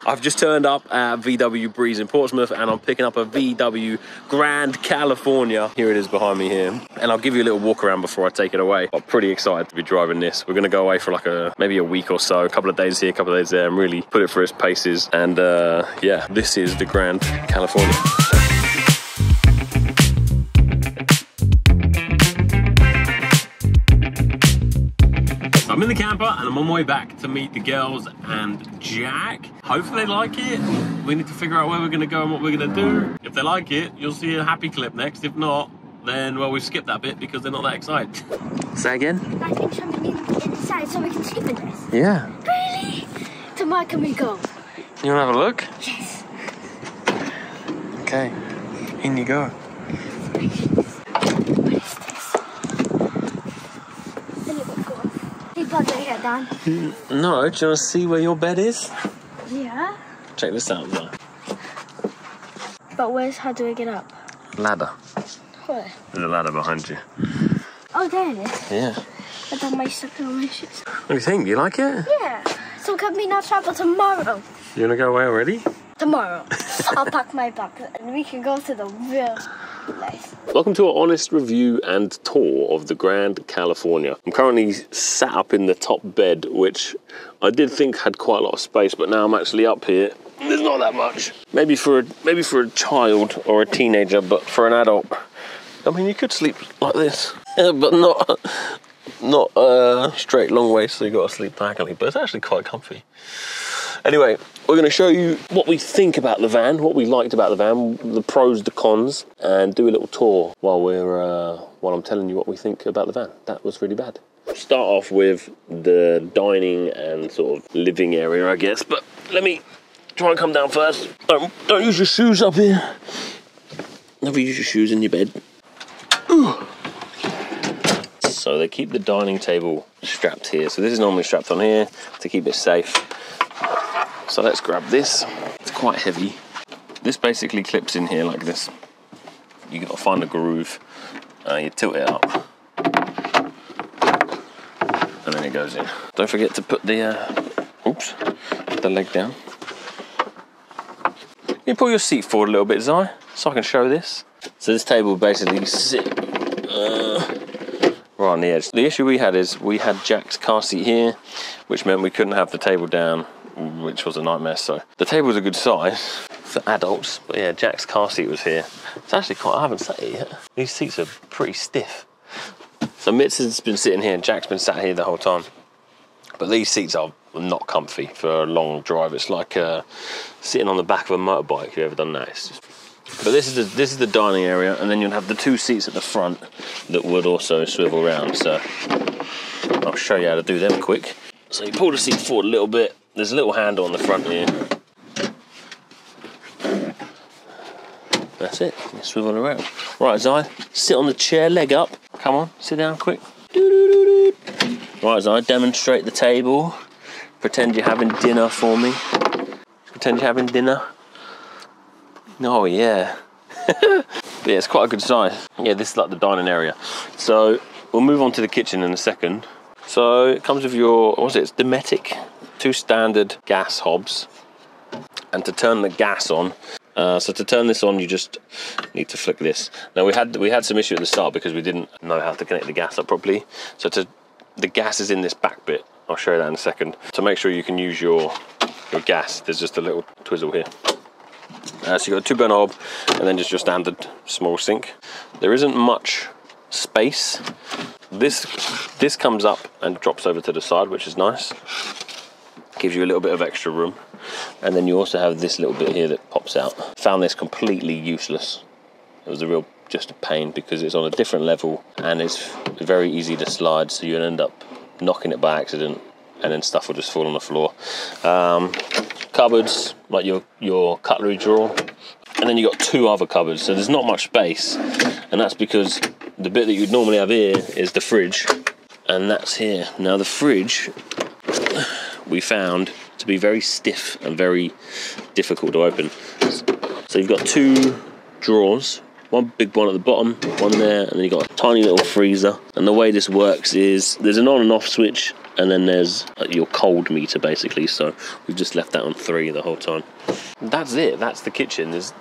I've just turned up at VW Breeze in Portsmouth and I'm picking up a VW Grand California. Here it is behind me here. And I'll give you a little walk around before I take it away. I'm pretty excited to be driving this. We're gonna go away for like maybe a week or so, a couple of days here, a couple of days there, and really put it through its paces. And yeah, this is the Grand California. I'm in the camper and I'm on my way back to meet the girls and Jack. Hopefully they like it. We need to figure out where we're gonna go and what we're gonna do. If they like it, you'll see a happy clip next. If not, then, well, we've skipped that bit because they're not that excited. Say again? I think something inside so we can sleep in this. Yeah. Really? Tomorrow can we go? You wanna have a look? Yes. Okay, in you go. What is this? Put my head down. No, do you want to see where your bed is? Yeah. Check this out, though. But how do I get up? Ladder. Where? There's a ladder behind you. Oh, there it is. Yeah. But that might step on my shoes. What do you think? Do you like it? Yeah. So can we not travel tomorrow? You want to go away already? Tomorrow. I'll pack my bag and we can go to the real place. Welcome to an honest review and tour of the Grand California. I'm currently sat up in the top bed, which I did think had quite a lot of space, but now I'm actually up here. There's not that much. Maybe for a child or a teenager, but for an adult, I mean, you could sleep like this, but not straight long way, so you got to sleep diagonally. But it's actually quite comfy. Anyway, we're going to show you what we think about the van, what we liked about the van, the pros, the cons, and do a little tour while I'm telling you what we think about the van. That was really bad. Start off with the dining and sort of living area, I guess. But let me try and come down first. Don't use your shoes up here. Never use your shoes in your bed. Ooh. So they keep the dining table strapped here. So this is normally strapped on here to keep it safe. So let's grab this. It's quite heavy. This basically clips in here like this. You got to find a groove. You tilt it up, and then it goes in. Don't forget to put the leg down. You pull your seat forward a little bit, Zai, so I can show this. So this table basically sit right on the edge. The issue we had is we had Jack's car seat here, which meant we couldn't have the table down, which was a nightmare. So the table's a good size for adults, but yeah, Jack's car seat was here. It's actually I haven't sat here yet. These seats are pretty stiff. So Mitz has been sitting here and Jack's been sat here the whole time. But these seats are not comfy for a long drive. It's like sitting on the back of a motorbike. If you've ever done that, it's just... But this is the dining area, and then you'll have the two seats at the front that would also swivel around. So I'll show you how to do them quick. So you pull the seat forward a little bit. There's a little handle on the front here. That's it. You swivel around. Right, Zai, sit on the chair, leg up. Come on, sit down quick. Right, Zai, demonstrate the table. Pretend you're having dinner for me. Pretend you're having dinner. Oh yeah. But yeah, it's quite a good size. Yeah, this is like the dining area. So we'll move on to the kitchen in a second. So it comes with your, what's it? It's Dometic, 2 standard gas hobs. And to turn the gas on, so to turn this on, you just need to flick this. Now we had some issue at the start because we didn't know how to connect the gas up properly. So the gas is in this back bit. I'll show you that in a second. To make sure you can use your gas, there's just a little twizzle here. So you've got a 2-burner hob and then just your standard small sink. There isn't much space. This comes up and drops over to the side, which is nice. Gives you a little bit of extra room. And then you also have this little bit here that pops out. Found this completely useless. It was just a pain because it's on a different level and it's very easy to slide, so you end up knocking it by accident and then stuff will just fall on the floor. Cupboards, like your cutlery drawer, and then you've got 2 other cupboards, so there's not much space, and that's because the bit that you'd normally have here is the fridge, and that's here. Now the fridge we found to be very stiff and very difficult to open. So you've got 2 drawers one big one at the bottom, one there, and then you've got a tiny little freezer. And the way this works is there's an on and off switch, and then there's your cold meter basically. So we've just left that on 3 the whole time. That's it. That's the kitchen. There's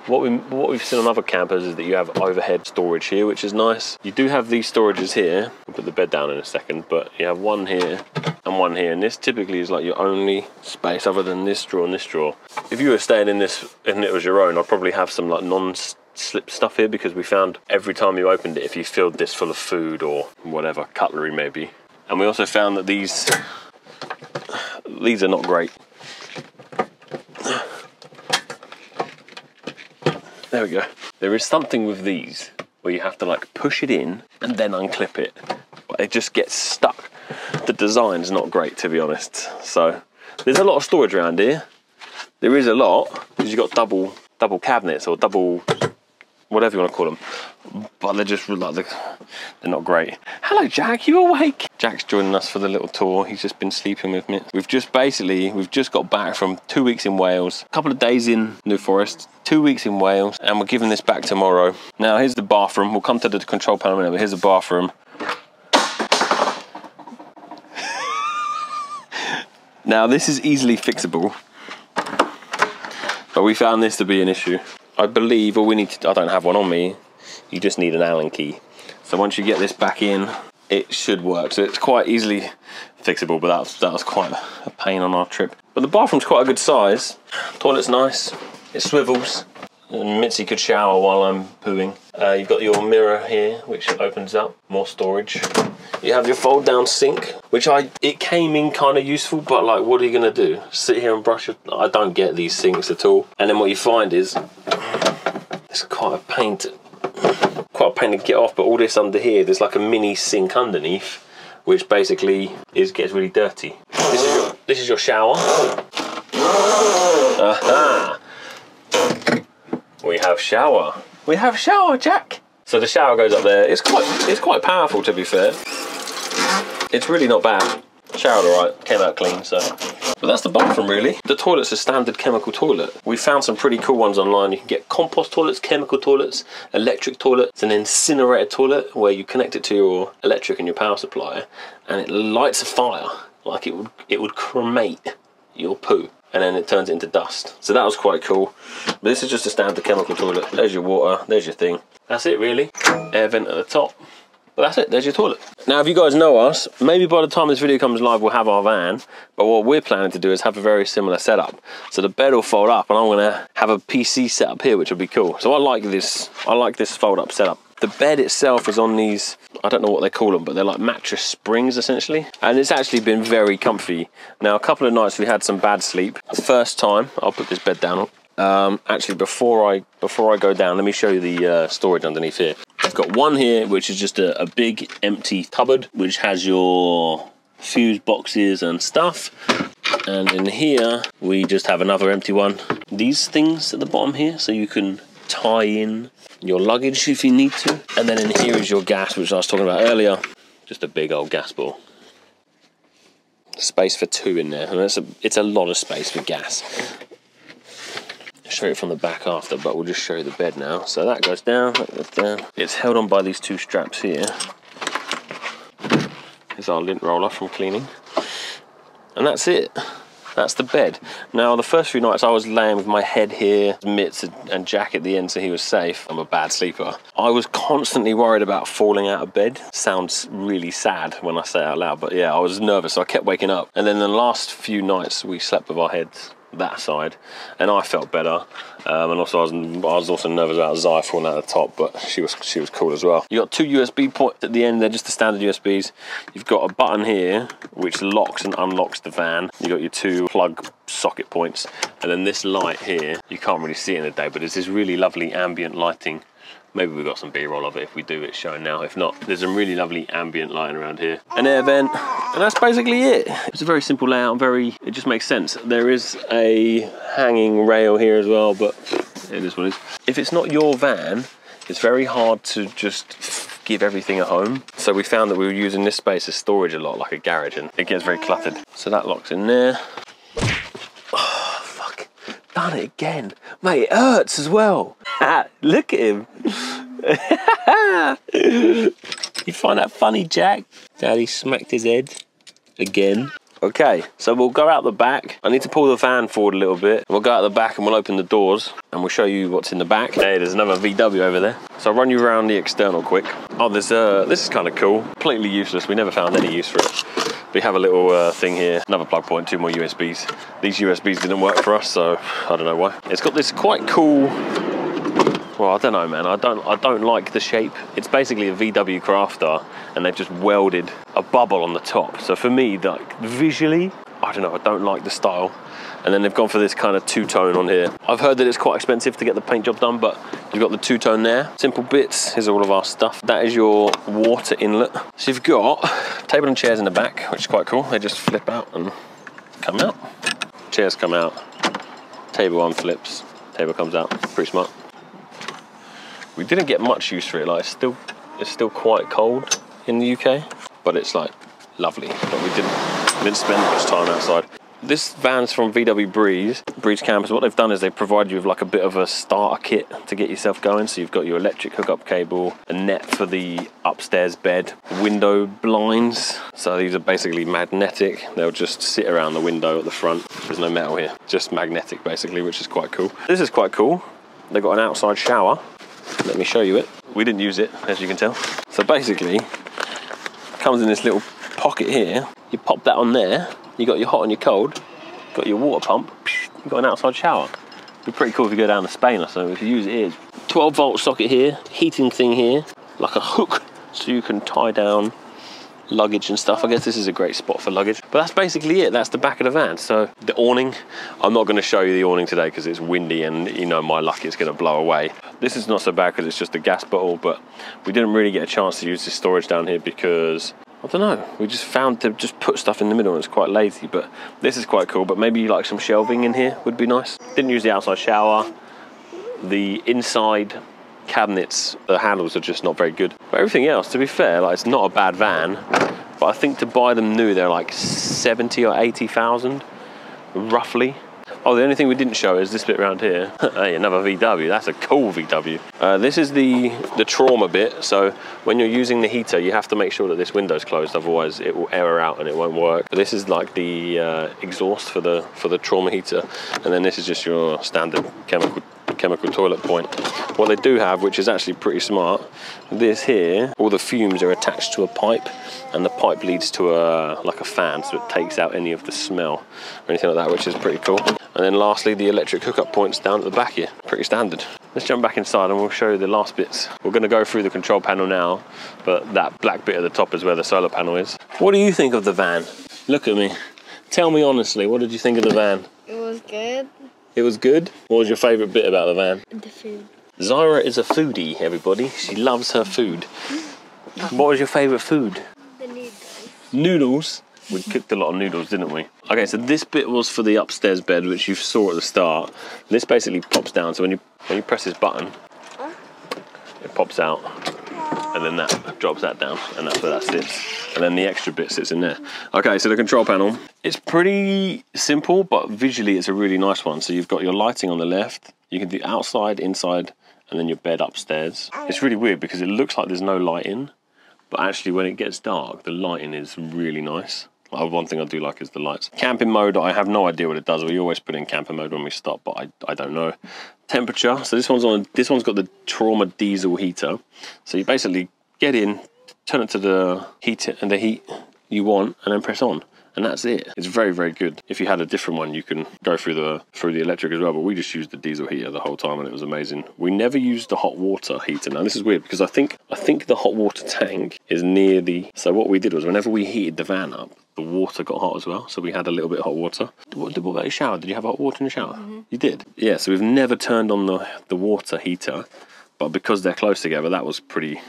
what we've seen on other campers is that you have overhead storage here, which is nice. You do have these storages here. We'll put the bed down in a second, but you have one here and one here, and this typically is like your only space other than this drawer and this drawer. If you were staying in this and it was your own, I'd probably have some like non-slip stuff here, because we found every time you opened it, if you filled this full of food or whatever, cutlery maybe. And we also found that these are not great. There we go. There is something with these where you have to like push it in and then unclip it. It just gets stuck. The design's not great, to be honest. So there's a lot of storage around here. There is a lot, because you've got double cabinets or double whatever you want to call them, but they're just like they're not great. Hello Jack, you awake? Jack's joining us for the little tour. He's just been sleeping with me. We've just got back from 2 weeks in Wales, a couple of days in New Forest, 2 weeks in Wales, and we're giving this back tomorrow. Now here's the bathroom. We'll come to the control panel in a minute, but here's the bathroom. Now this is easily fixable, but we found this to be an issue. I believe all we need to, I don't have one on me, you just need an Allen key. So once you get this back in, it should work. So it's quite easily fixable, but that was quite a pain on our trip. But the bathroom's quite a good size. Toilet's nice, it swivels. And Mitzi could shower while I'm pooing. You've got your mirror here, which opens up, more storage. You have your fold down sink, which it came in kind of useful, but like, what are you gonna do? Sit here and brush it? I don't get these sinks at all. And then what you find is, it's quite a pain to get off, but all this under here, there's like a mini sink underneath, which basically gets really dirty. This is your shower. Aha! We have shower. We have shower, Jack. So the shower goes up there. It's quite powerful, to be fair. It's really not bad. Showered alright, came out clean, so. But that's the bathroom really. The toilet's a standard chemical toilet. We found some pretty cool ones online. You can get compost toilets, chemical toilets, electric toilets, an incinerator toilet where you connect it to your electric and your power supply, and it lights a fire. Like it would cremate your poo, and then it turns it into dust. So that was quite cool. But this is just a standard chemical toilet. There's your water, there's your thing. That's it really. Air vent at the top. But that's it, there's your toilet. Now if you guys know us, maybe by the time this video comes live we'll have our van, but what we're planning to do is have a very similar setup. So the bed will fold up and I'm gonna have a PC set up here, which will be cool. So I like this fold up setup. The bed itself is on these, I don't know what they call them, but they're like mattress springs essentially. And it's actually been very comfy. Now a couple of nights we had some bad sleep. The first time, I'll put this bed down. Actually before I go down, let me show you the storage underneath here. I've got one here, which is just a big empty cupboard, which has your fuse boxes and stuff. And in here, we just have another empty one. These things at the bottom here, so you can tie in your luggage if you need to. And then in here is your gas, which I was talking about earlier. Just a big old gas ball. Space for 2 in there, and it's a lot of space for gas. I'll show it from the back after, but we'll just show you the bed now. So that goes down, that goes down. It's held on by these 2 straps here. Here's our lint roller from cleaning. And that's it. That's the bed. Now the first few nights I was laying with my head here, mitts and Jack at the end so he was safe. I'm a bad sleeper. I was constantly worried about falling out of bed. Sounds really sad when I say it out loud, but yeah, I was nervous, so I kept waking up. And then the last few nights we slept with our heads that side, and I felt better. And also I was also nervous about Zai falling out the top, but she was cool as well. You got 2 USB ports at the end. They're just the standard USBs. You've got a button here which locks and unlocks the van. You got your 2 plug socket points, and then this light here, you can't really see it in the day, but it's this really lovely ambient lighting. Maybe we've got some B-roll of it. If we do, it's showing now. If not, there's some really lovely ambient lighting around here. An air vent, and that's basically it. It's a very simple layout, it just makes sense. There is a hanging rail here as well, but it is what it is. If it's not your van, it's very hard to just give everything a home. So we found that we were using this space as storage a lot, like a garage, and it gets very cluttered. So that locks in there. Oh, fuck. done it again. Mate, it hurts as well. Look at him. You find that funny, Jack? Daddy smacked his head again. Okay, so we'll go out the back. I need to pull the van forward a little bit. We'll go out the back and we'll open the doors and we'll show you what's in the back. Hey, there's another VW over there. So I'll run you around the external quick. Oh, this is kind of cool. Completely useless. We never found any use for it. We have a little thing here, another plug point, 2 more USBs. These USBs didn't work for us, so I don't know why. It's got this quite cool, well, I don't know, man. I don't like the shape. It's basically a VW Crafter, and they've just welded a bubble on the top. So for me, like visually, I don't know, I don't like the style. And then they've gone for this kind of two-tone on here. I've heard that it's quite expensive to get the paint job done, but you've got the two-tone there. Simple bits, here's all of our stuff. That is your water inlet. So you've got table and chairs in the back, which is quite cool. They just flip out and come out. Chairs come out, table unflips, table comes out, pretty smart. We didn't get much use for it, like it's still quite cold in the UK, but it's like lovely. But we didn't spend much time outside. This van's from VW Breeze Campers. What they've done is they provide you with like a bit of a starter kit to get yourself going. So you've got your electric hookup cable, a net for the upstairs bed, window blinds. So these are basically magnetic. They'll just sit around the window at the front. There's no metal here, just magnetic basically, which is quite cool. This is quite cool. They've got an outside shower. Let me show you it. We didn't use it, as you can tell. So basically, it comes in this little pocket here. You pop that on there. You got your hot and your cold. Got your water pump. You got an outside shower. It'd be pretty cool if you go down to Spain or something. If you use it here, 12-volt socket here, heating thing here, like a hook, so you can tie down luggage and stuff. I guess this is a great spot for luggage. But that's basically it. That's the back of the van. So the awning, I'm not going to show you the awning today because it's windy and you know my luck, it's going to blow away. This is not so bad because it's just a gas bottle, but we didn't really get a chance to use this storage down here because I don't know, we just found to just put stuff in the middle and it's quite lazy. But this is quite cool. But maybe like some shelving in here would be nice. Didn't use the outside shower. The inside cabinets, the handles are just not very good. But everything else, to be fair, like it's not a bad van. But I think to buy them new, they're like 70 or 80,000, roughly. Oh, the only thing we didn't show is this bit around here. Hey, another VW. That's a cool VW. This is the trauma bit. So when you're using the heater, you have to make sure that this window's closed, otherwise it will error out and it won't work. But this is like the exhaust for the trauma heater, and then this is just your standard chemical toilet point. What they do have, which is actually pretty smart, this here, all the fumes are attached to a pipe, and the pipe leads to like a fan, so it takes out any of the smell or anything like that, which is pretty cool. And then lastly, the electric hookup points down at the back here, pretty standard. Let's jump back inside and we'll show you the last bits. We're going to go through the control panel now, but that black bit at the top is where the solar panel is. What do you think of the van? Look at me. Tell me honestly, what did you think of the van? It was good. It was good? What was your favourite bit about the van? The food. Zyra is a foodie, everybody. She loves her food. What was your favourite food? The noodles. Noodles? We cooked a lot of noodles, didn't we? Okay, so this bit was for the upstairs bed, which you saw at the start. This basically pops down, so when you press this button, it pops out, and then that drops that down, and that's where that sits. And then the extra bit sits in there. Okay, so the control panel. It's pretty simple, but visually it's a really nice one. So you've got your lighting on the left. You can do outside, inside, and then your bed upstairs. It's really weird because it looks like there's no lighting, but actually when it gets dark, the lighting is really nice. One thing I do like is the lights. Camping mode, I have no idea what it does. We always put in camper mode when we stop, but I don't know. Temperature, so this one's got the Trauma diesel heater. So you basically get in, turn it to the heater and the heat you want, and then press on. And that's it. It's very, very good. If you had a different one, you can go through the electric as well, but we just used the diesel heater the whole time and it was amazing. We never used the hot water heater. Now this is weird because I think the hot water tank is near the, so what we did was whenever we heated the van up, the water got hot as well, so we had a little bit of hot water. What about your shower? Did you have hot water in the shower? Mm-hmm. You did? Yeah, so we've never turned on the water heater, but because they're close together, that was pretty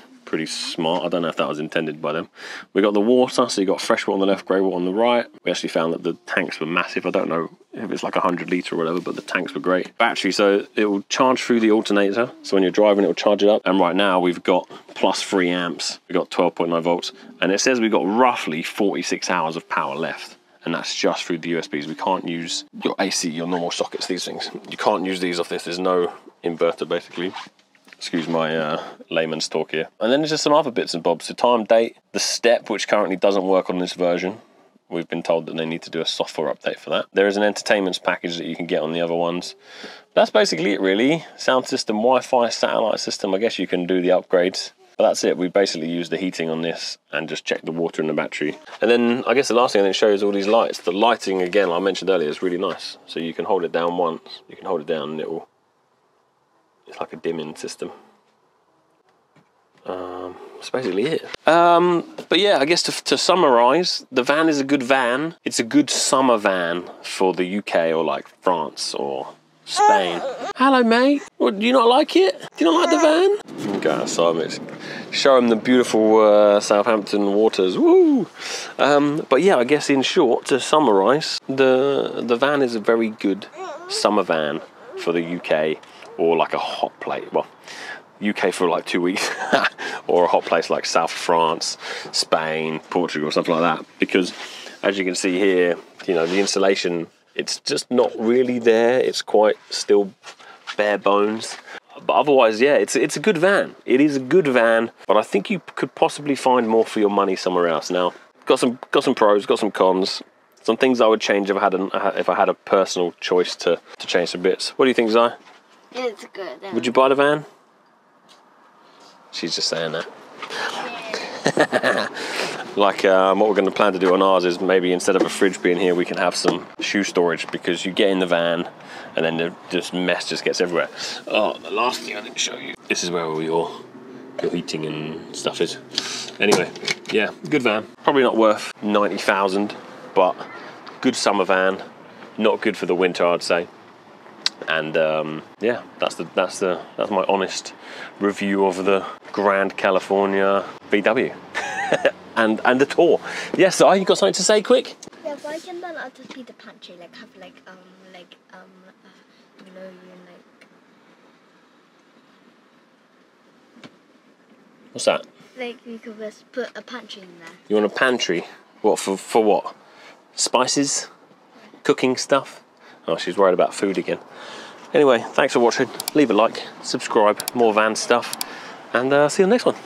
smart. I don't know if that was intended by them. We got the water, so you got fresh water on the left, grey water on the right. We actually found that the tanks were massive. I don't know if it's like 100 litre or whatever, but the tanks were great. Battery, so it will charge through the alternator. So when you're driving, it will charge it up. And right now we've got plus 3 amps. We've got 12.9 volts. And it says we've got roughly 46 hours of power left. and that's just through the USBs. We can't use your AC, your normal sockets, these things. You can't use these off this. There's no inverter, basically. Excuse my layman's talk here. And then there's just some other bits and bobs. The time, date, the step, which currently doesn't work on this version. We've been told that they need to do a software update for that. There is an entertainments package that you can get on the other ones. That's basically it, really. Sound system, Wi-Fi, satellite system. I guess you can do the upgrades. But that's it. We basically use the heating on this and just check the water in the battery. And then I guess the last thing it shows all these lights. The lighting, again, like I mentioned earlier, is really nice. So you can hold it down once. You can hold it down and it's like a dimming system. That's basically it. But yeah, I guess to summarise, the van is a good van. It's a good summer van for the UK or like France or Spain. Hello, mate. What, do you not like it? Do you not like the van? Go outside, mate. Show them the beautiful Southampton waters. Woo! But yeah, I guess in short, to summarise, the van is a very good summer van for the UK or like a hot plate. Well, UK for like 2 weeks or a hot place like South France, Spain, Portugal, something like that, because as you can see here, you know, the insulation, it's just not really there. It's quite still bare bones, but otherwise, yeah, it's a good van. It is a good van, but I think you could possibly find more for your money somewhere else. Now, got some pros, got some cons, some things I would change if I had a personal choice to change some bits. What do you think, Zai? It's good. Would you buy the van? She's just saying that. Like what we're going to plan to do on ours is maybe instead of a fridge being here, we can have some shoe storage, because you get in the van and then this mess just gets everywhere. Oh, the last thing I didn't show you. This is where all your heating and stuff is. Anyway, yeah, good van. Probably not worth 90,000, but good summer van. Not good for the winter, I'd say. And yeah, that's my honest review of the Grand California VW and the tour. Yes, so you got something to say, quick? Yeah, why can that not just be the pantry? Like have you know, What's that? like you could just put a pantry in there. You want a pantry? What for what? Spices? Cooking stuff? Oh, she's worried about food again. Anyway, thanks for watching. Leave a like, subscribe, more van stuff, and see you on the next one.